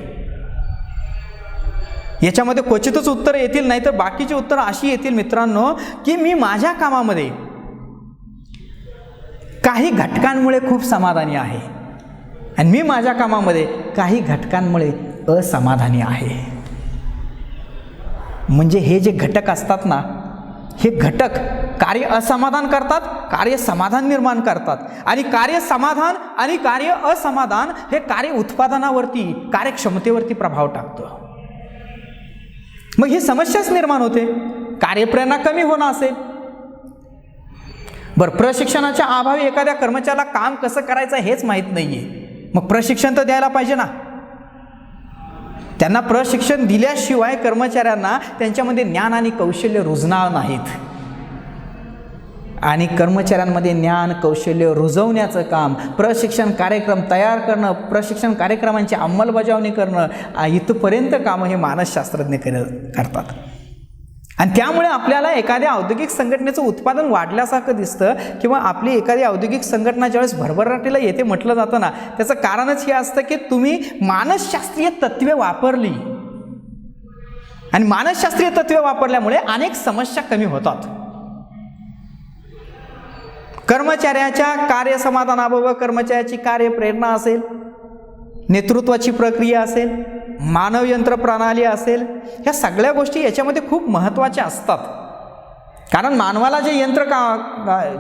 [SPEAKER 1] याच्यामध्ये क्वचितच उत्तरं येतील, नाही तर बाकीची उत्तरं अशी येतील मित्रांनो की मी माझ्या कामामध्ये काही घटकांमुळे खूप समाधानी आहे आणि मी माझ्या कामामध्ये काही घटकांमुळे असमाधानी आहे. म्हणजे हे जे घटक असतात ना, हे घटक कार्य असमाधान करतात, कार्य समाधान निर्माण करतात. आणि कार्य समाधान आणि कार्य असमाधान हे कार्य उत्पादनावरती, कार्यक्षमतेवरती प्रभाव टाकतं. मग ही समस्याच निर्माण होते. कार्यप्रेरणा कमी होणं असेल. बरं, प्रशिक्षणाच्या अभावी एखाद्या कर्मचाऱ्याला काम कसं करायचं हेच माहीत नाही आहे. मग प्रशिक्षण तर द्यायला पाहिजे ना. त्यांना प्रशिक्षण दिल्याशिवाय कर्मचाऱ्यांना त्यांच्यामध्ये ज्ञान आणि कौशल्य रुजणार नाहीत. आणि कर्मचाऱ्यांमध्ये ज्ञान कौशल्य रुजवण्याचं काम, प्रशिक्षण कार्यक्रम तयार करणं, प्रशिक्षण कार्यक्रमांची अंमलबजावणी करणं, इथपर्यंत कामं हे मानसशास्त्रज्ञ करतात. आणि त्यामुळे आपल्याला एखाद्या औद्योगिक संघटनेचं उत्पादन वाढल्यासारखं दिसतं किंवा आपली एखादी औद्योगिक संघटना ज्यावेळेस भरभराटीला येते म्हटलं जातं ना, त्याचं कारणच हे असतं की तुम्ही मानसशास्त्रीय तत्वे वापरली. आणि मानसशास्त्रीय तत्वे वापरल्यामुळे अनेक समस्या कमी होतात. कर्मचाऱ्याच्या कार्यसमाधानाबरोबर कर्मचाऱ्याची कार्यप्रेरणा असेल, नेतृत्वाची प्रक्रिया असेल, मानव यंत्र प्रणाली असेल, ह्या सगळ्या गोष्टी याच्यामध्ये खूप महत्त्वाच्या असतात. कारण मानवाला जे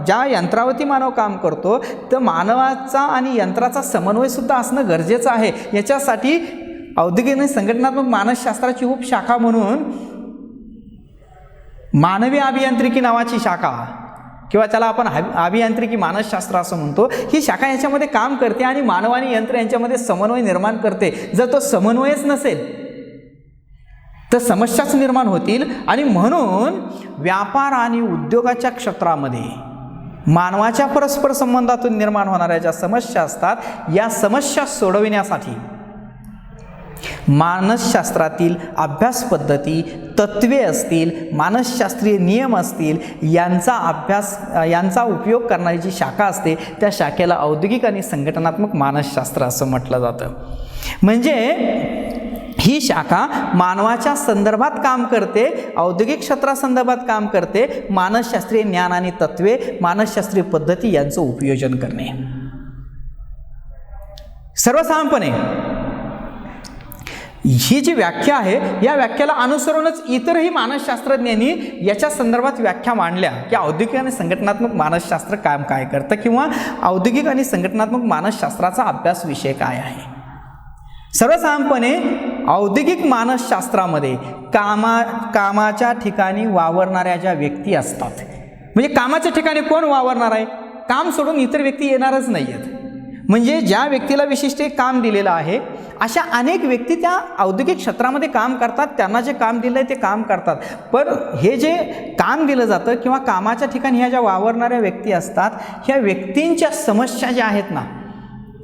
[SPEAKER 1] ज्या यंत्रावरती मानव काम करतो, तर मानवाचा आणि यंत्राचा समन्वयसुद्धा असणं गरजेचं आहे. याच्यासाठी औद्योगिक आणि संघटनात्मक मानसशास्त्राची उपशाखा म्हणून मानवी अभियांत्रिकी नावाची शाखा, किंवा त्याला आपण अभियांत्रिकी मानसशास्त्र असं म्हणतो, ही शाखा याच्यामध्ये काम करते आणि मानव आणि यंत्र यांच्यामध्ये समन्वय निर्माण करते. जर तो समन्वयच नसेल तर समस्याच निर्माण होतील. आणि म्हणून व्यापार आणि उद्योगाच्या क्षेत्रामध्ये मानवाच्या परस्पर संबंधातून निर्माण होणाऱ्या ज्या समस्या असतात, या समस्या सोडविण्यासाठी मानसशास्त्रातील अभ्यास पद्धती, तत्वे असतील, मानसशास्त्रीय नियम असतील, यांचा उपयोग करणारी जी शाखा असते त्या शाखेला औद्योगिक आणि संघटनात्मक मानसशास्त्र असं म्हटलं जातं. म्हणजे ही शाखा मानवाच्या संदर्भात काम करते, औद्योगिक क्षेत्रासंदर्भात काम करते. मानसशास्त्रीय ज्ञान आणि तत्वे, मानसशास्त्रीय पद्धती यांचं उपयोजन करणे. सर्वसाधारणपणे ही जी व्याख्या आहे, या व्याख्याला अनुसरूनच इतरही मानसशास्त्रज्ञांनी याच्या संदर्भात व्याख्या मांडल्या की औद्योगिक आणि संघटनात्मक मानसशास्त्र काय करतं, किंवा औद्योगिक आणि संघटनात्मक मानसशास्त्राचा अभ्यास विषय काय आहे. सर्वसाधारणपणे औद्योगिक मानसशास्त्रामध्ये कामाच्या ठिकाणी वावरणाऱ्या ज्या व्यक्ती असतात, म्हणजे कामाच्या ठिकाणी कोण वावरणार आहे, काम सोडून इतर व्यक्ती येणारच नाही आहेत. म्हणजे ज्या व्यक्तीला विशिष्ट एक काम दिलेलं आहे, अशा अनेक व्यक्ती त्या औद्योगिक क्षेत्रामध्ये काम करतात, त्यांना जे काम दिलं आहे ते काम करतात. पण हे जे काम दिलं जातं किंवा कामाच्या ठिकाणी ह्या ज्या वावरणाऱ्या व्यक्ती असतात, ह्या व्यक्तींच्या समस्या ज्या आहेत ना,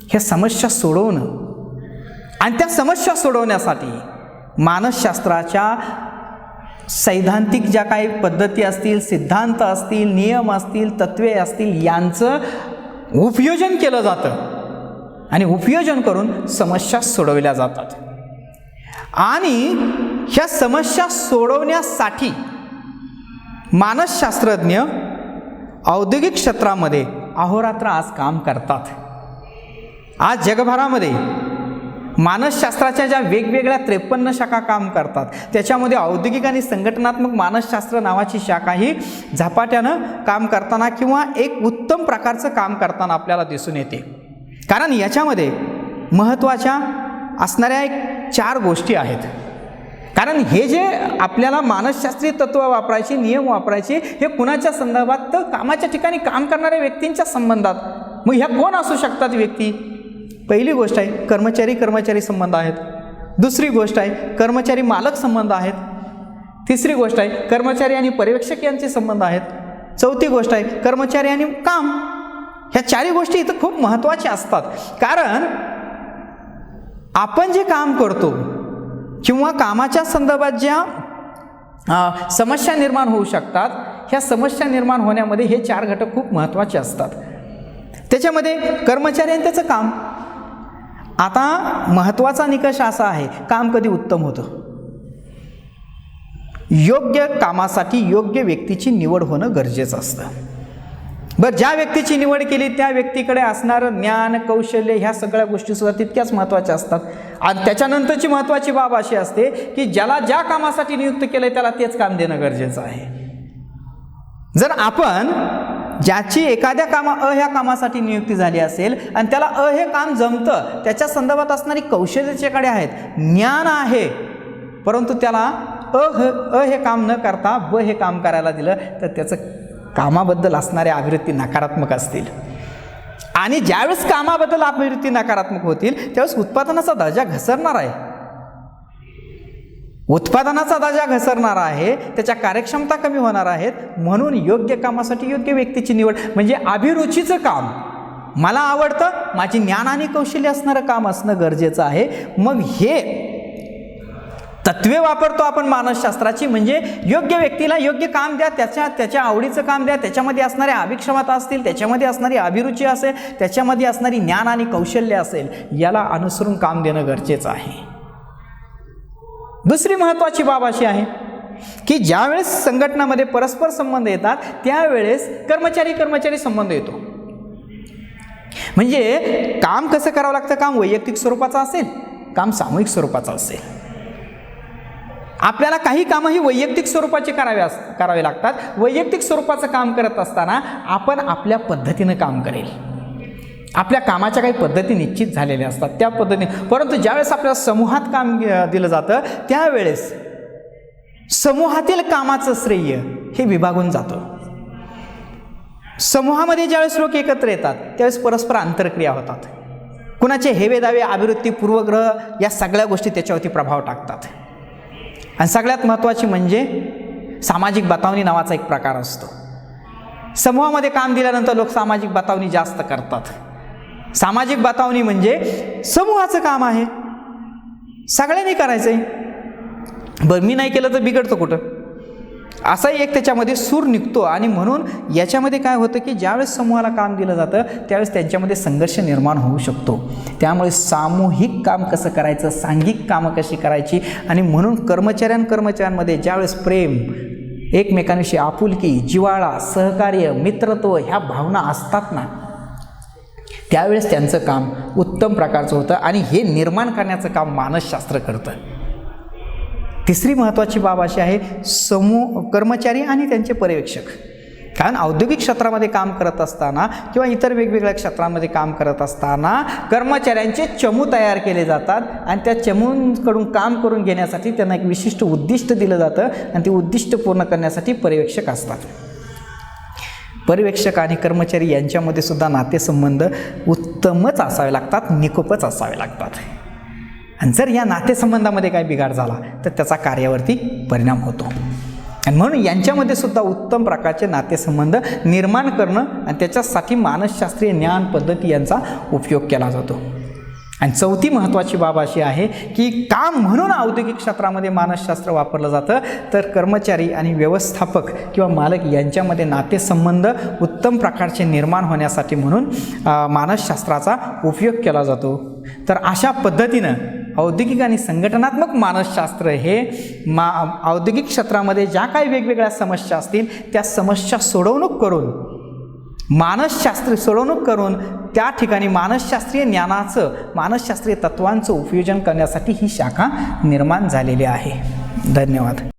[SPEAKER 1] ह्या समस्या सोडवणं आणि त्या समस्या सोडवण्यासाठी मानसशास्त्राच्या सैद्धांतिक ज्या काही पद्धती असतील, सिद्धांत असतील, नियम असतील, तत्त्वे असतील, यांचं उपयोजन केलं जातं आणि उपयोजन करून समस्या सोडवल्या जातात. आणि ह्या समस्या सोडवण्यासाठी मानसशास्त्रज्ञ औद्योगिक क्षेत्रामध्ये अहोरात्र आज काम करतात. आज जगभरामध्ये मानसशास्त्राच्या ज्या वेगवेगळ्या 53 शाखा काम करतात, त्याच्यामध्ये औद्योगिक आणि संघटनात्मक मानसशास्त्र नावाची शाखाही झपाट्यानं काम करताना किंवा एक उत्तम प्रकारचं काम करताना आपल्याला दिसून येते. कारण याच्यामध्ये महत्त्वाच्या असणाऱ्या एक 4 गोष्टी आहेत. कारण हे जे आपल्याला मानसशास्त्रीय तत्त्व वापरायची, नियम वापरायचे, हे कुणाच्या संदर्भात? तर कामाच्या ठिकाणी काम करणाऱ्या व्यक्तींच्या संबंधात. मग ह्या कोण असू शकतात व्यक्ती? पहिली गोष्ट आहे कर्मचारी संबंध आहेत. दुसरी गोष्ट आहे कर्मचारी मालक संबंध आहेत. तिसरी गोष्ट आहे कर्मचारी आणि पर्यवेक्षक यांचे संबंध आहेत. चौथी गोष्ट आहे कर्मचारी आणि काम. ह्या 4 गोष्टी इथं खूप महत्त्वाच्या असतात. कारण आपण जे काम करतो किंवा कामाच्या संदर्भात ज्या समस्या निर्माण होऊ शकतात, ह्या समस्या निर्माण होण्यामध्ये हे 4 घटक खूप महत्त्वाचे असतात. त्याच्यामध्ये कर्मचारी आणि त्याचं काम. आता महत्त्वाचा निकष असा आहे, काम कधी उत्तम होतं? योग्य कामासाठी योग्य व्यक्तीची निवड होणं गरजेचं असतं. बरं, ज्या व्यक्तीची निवड केली त्या व्यक्तीकडे असणारं ज्ञान, कौशल्य, ह्या सगळ्या गोष्टीसुद्धा तितक्याच महत्त्वाच्या असतात. आणि त्याच्यानंतरची महत्त्वाची बाब अशी असते की ज्याला ज्या कामासाठी नियुक्त केलं आहे त्याला तेच काम देणं गरजेचं आहे. जर आपण ज्याची एखाद्या ह्या कामासाठी नियुक्ती झाली असेल आणि त्याला हे काम जमतं, त्याच्या संदर्भात असणारी कौशल्य त्याच्याकडे आहेत, ज्ञान आहे, परंतु त्याला हे काम न करता हे काम करायला दिलं तर त्याचं कामाबद्दल असणारे अभिवृत्ती नकारात्मक असतील. आणि ज्यावेळेस कामाबद्दल अभिवृत्ती नकारात्मक होतील त्यावेळेस उत्पादनाचा दर्जा घसरणार आहे. उत्पादनाचा दर्जा घसरणार आहे, त्याच्या कार्यक्षमता कमी होणार आहेत. म्हणून योग्य कामासाठी योग्य व्यक्तीची निवड, म्हणजे अभिरुचीचं काम, मला आवडतं, माझी ज्ञान आणि कौशल्य असणारं काम असणं गरजेचं आहे. मग हे तत्त्वे वापरतो आपण मानसशास्त्राची, म्हणजे योग्य व्यक्तीला योग्य काम द्या, त्याच्या आवडीचं काम द्या, त्याच्यामध्ये असणाऱ्या अभिक्षमता असतील, त्याच्यामध्ये असणारी अभिरुची असेल, त्याच्यामध्ये असणारी ज्ञान आणि कौशल्य असेल, याला अनुसरून काम देणं गरजेचं आहे. दुसरी महत्त्वाची बाब अशी आहे की ज्यावेळेस संघटनामध्ये परस्पर संबंध येतात त्यावेळेस कर्मचारी संबंध येतो. म्हणजे काम कसं करावं लागतं? काम वैयक्तिक स्वरूपाचं असेल, काम सामूहिक स्वरूपाचं असेल. आपल्याला काही कामं ही वैयक्तिक स्वरूपाचे करावे लागतात. वैयक्तिक स्वरूपाचं काम करत असताना आपण आपल्या पद्धतीनं काम करेल. आपल्या कामाच्या काही पद्धती निश्चित झालेल्या असतात त्या पद्धतीने. परंतु ज्यावेळेस आपल्याला समूहात काम दिलं जातं त्यावेळेस समूहातील कामाचं श्रेय हे विभागून जातं. समूहामध्ये ज्यावेळेस लोक एकत्र येतात त्यावेळेस परस्पर आंतरक्रिया होतात. कुणाचे हेवे दावे, अभिवृत्ती, पूर्वग्रह, या सगळ्या गोष्टी त्याच्यावरती प्रभाव टाकतात. आणि सगळ्यात महत्त्वाची म्हणजे सामाजिक बतावणी नावाचा एक प्रकार असतो. समूहामध्ये काम दिल्यानंतर लोक सामाजिक बतावणी जास्त करतात. सामाजिक बतावणी म्हणजे समूहाचं काम आहे, सगळ्यांनी करायचं आहे, बरं मी नाही केलं तर बिघडतं कुठं, असाही एक त्याच्यामध्ये सूर निघतो. आणि म्हणून याच्यामध्ये काय होतं की ज्यावेळेस समूहाला काम दिलं जातं त्यावेळेस त्यांच्यामध्ये संघर्ष निर्माण होऊ शकतो. त्यामुळे सामूहिक काम कसं करायचं, सांघिक कामं कशी करायची, आणि म्हणून कर्मचाऱ्यांमध्ये ज्यावेळेस प्रेम, एकमेकांविषयी आपुलकी, जिव्हाळा, सहकार्य, मित्रत्व ह्या भावना असतात ना, त्यावेळेस त्यांचं काम उत्तम प्रकारचं होतं. आणि हे निर्माण करण्याचं काम मानसशास्त्र करतं. तिसरी महत्त्वाची बाब अशी आहे कर्मचारी आणि त्यांचे पर्यवेक्षक. कारण औद्योगिक क्षेत्रामध्ये काम करत असताना किंवा इतर वेगवेगळ्या क्षेत्रांमध्ये काम करत असताना कर्मचाऱ्यांचे चमू तयार केले जातात आणि त्या चमूंकडून काम करून घेण्यासाठी त्यांना एक विशिष्ट उद्दिष्ट दिलं जातं आणि ते उद्दिष्ट पूर्ण करण्यासाठी पर्यवेक्षक असतात. पर्यवेक्षक आणि कर्मचारी यांच्यामध्ये सुद्धा नातेसंबंध उत्तमच असावे लागतात, निकोपच असावे लागतात. आणि जर या नातेसंबंधामध्ये काही बिघाड झाला तर त्याचा कार्यावरती परिणाम होतो. आणि म्हणून यांच्यामध्ये सुद्धा उत्तम प्रकारचे नातेसंबंध निर्माण करणं आणि त्याच्यासाठी मानसशास्त्रीय ज्ञान पद्धती यांचा उपयोग केला जातो. आणि चौथी महत्त्वाची बाब अशी आहे की काम म्हणून औद्योगिक क्षेत्रामध्ये मानसशास्त्र वापरलं जातं, तर कर्मचारी आणि व्यवस्थापक किंवा मालक यांच्यामध्ये नातेसंबंध उत्तम प्रकारचे निर्माण होण्यासाठी म्हणून मानसशास्त्राचा उपयोग केला जातो. तर अशा पद्धतीनं औद्योगिक आणि संघटनात्मक मानसशास्त्र हे औद्योगिक क्षेत्रामध्ये ज्या काही वेगवेगळ्या समस्या असतील त्या समस्या सोडवणूक करून त्या ठिकाणी मानसशास्त्रीय ज्ञानाचं, मानसशास्त्रीय तत्वांचं उपयोजन करण्यासाठी ही शाखा निर्माण झालेली आहे. धन्यवाद.